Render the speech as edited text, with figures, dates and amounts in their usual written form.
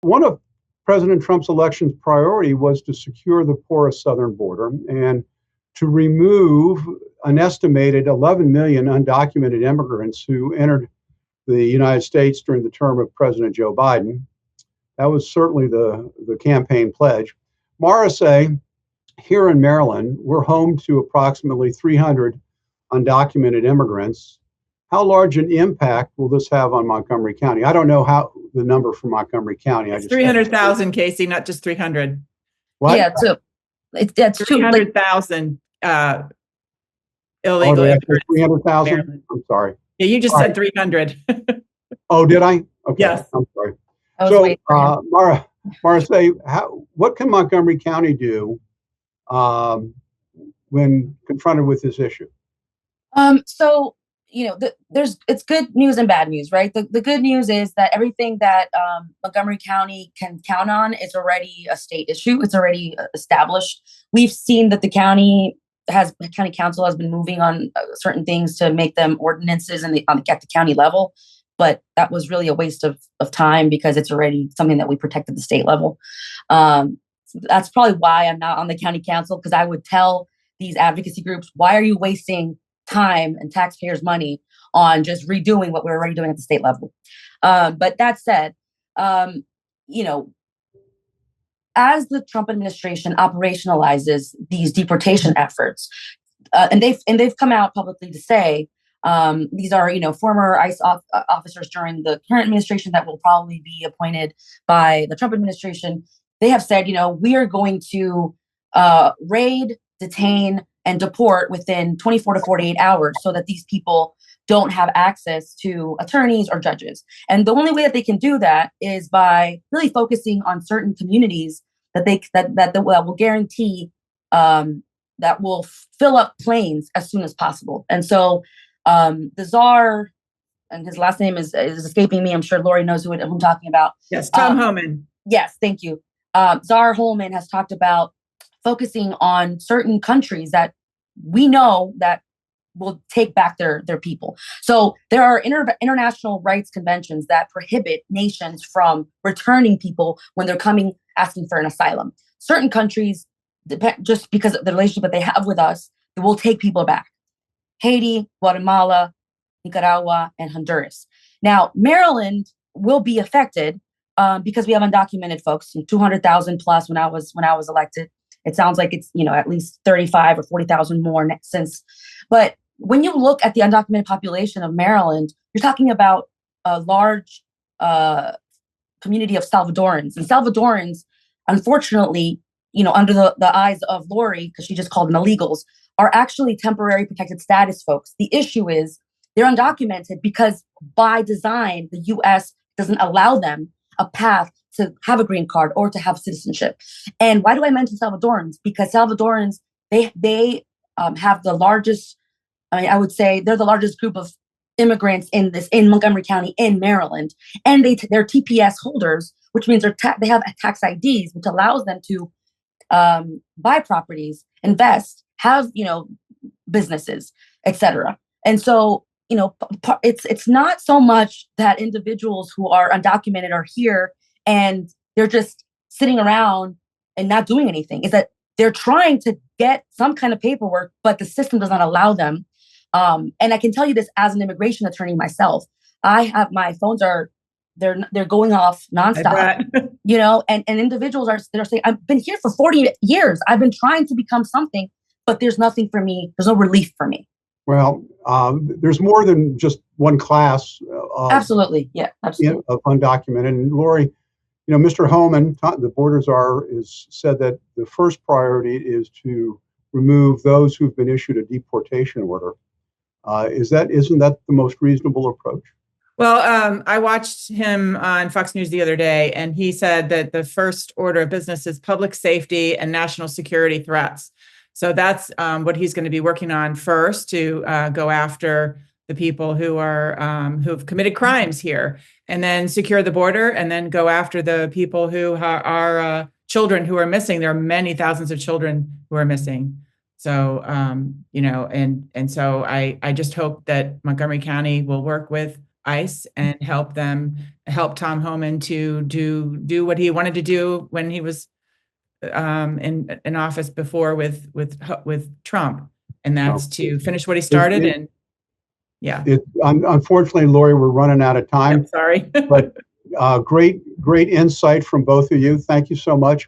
One of President Trump's election's priority was to secure the porous southern border and to remove an estimated 11 million undocumented immigrants who entered the United States during the term of President Joe Biden. That was certainly the campaign pledge. Maricé, here in Maryland, we're home to approximately 300 undocumented immigrants. How large an impact will this have on Montgomery County? I don't know how the number for Montgomery County. It's 300,000, Casey, not just 300. What? Yeah, so it's 300,000 illegal immigrants. 300,000? I'm sorry. Yeah, you just said 300. Oh, did I? Okay. Yes. I'm sorry. So, Maricé, what can Montgomery County do when confronted with this issue? So, it's good news and bad news, right? The good news is that everything that Montgomery County can count on is already a state issue. It's already established. We've seen that the county council has been moving on certain things to make them ordinances at the county level, but that was really a waste of time because it's already something that we protect at the state level. That's probably why I'm not on the county council, because I would tell these advocacy groups, why are you wasting time and taxpayers' money on just redoing what we're already doing at the state level? But that said, as the Trump administration operationalizes these deportation efforts, and they've come out publicly to say these are former ICE officers during the current administration that will probably be appointed by the Trump administration. They have said, we are going to raid, detain, and deport within 24 to 48 hours so that these people don't have access to attorneys or judges. And the only way that they can do that is by really focusing on certain communities that will guarantee that will fill up planes as soon as possible. And so the czar, and his last name is escaping me. I'm sure Laurie knows who I'm talking about. Yes, Tom Homan. Yes, thank you. Czar Holman has talked about focusing on certain countries that we know that will take back their people. So there are international rights conventions that prohibit nations from returning people when they're coming asking for an asylum. Certain countries, just because of the relationship that they have with us, they will take people back. Haiti, Guatemala, Nicaragua, and Honduras. Now, Maryland will be affected because we have undocumented folks, 200,000 plus when I was elected. It sounds like it's, at least 35 or 40,000 more since. But when you look at the undocumented population of Maryland, you're talking about a large community of Salvadorans. And Salvadorans, unfortunately, under the eyes of Laurie, because she just called them illegals, are actually temporary protected status folks. The issue is they're undocumented because by design, the U.S. doesn't allow them a path to have a green card or to have citizenship. And why do I mention Salvadorans? Because Salvadorans, they have the largest, I would say they're the largest group of immigrants in Montgomery County in Maryland. And they're TPS holders, which means they have tax IDs, which allows them to buy properties, invest, have, businesses, etc. And so, it's not so much that individuals who are undocumented are here and they're just sitting around and not doing anything. Is that they're trying to get some kind of paperwork, but the system does not allow them. And I can tell you this as an immigration attorney myself. I have my phones they're going off nonstop, and individuals they're saying, I've been here for 40 years. I've been trying to become something, but there's nothing for me. There's no relief for me. Well, there's more than just one class. Absolutely. Yeah, absolutely. Of undocumented. And Laurie, Mr. Homan, the border czar, has said that the first priority is to remove those who've been issued a deportation order. Isn't that the most reasonable approach? Well, I watched him on Fox News the other day, and he said that the first order of business is public safety and national security threats. So that's what he's going to be working on first, to go after the people who have committed crimes here, and then secure the border, and then go after the people who are children who are missing. There are many thousands of children who are missing. So, and so I just hope that Montgomery County will work with ICE and help them help Tom Homan to do what he wanted to do when he was in office before with Trump, and that's to finish what he started. And yeah, unfortunately, Laurie, we're running out of time. I'm sorry, but great insight from both of you. Thank you so much.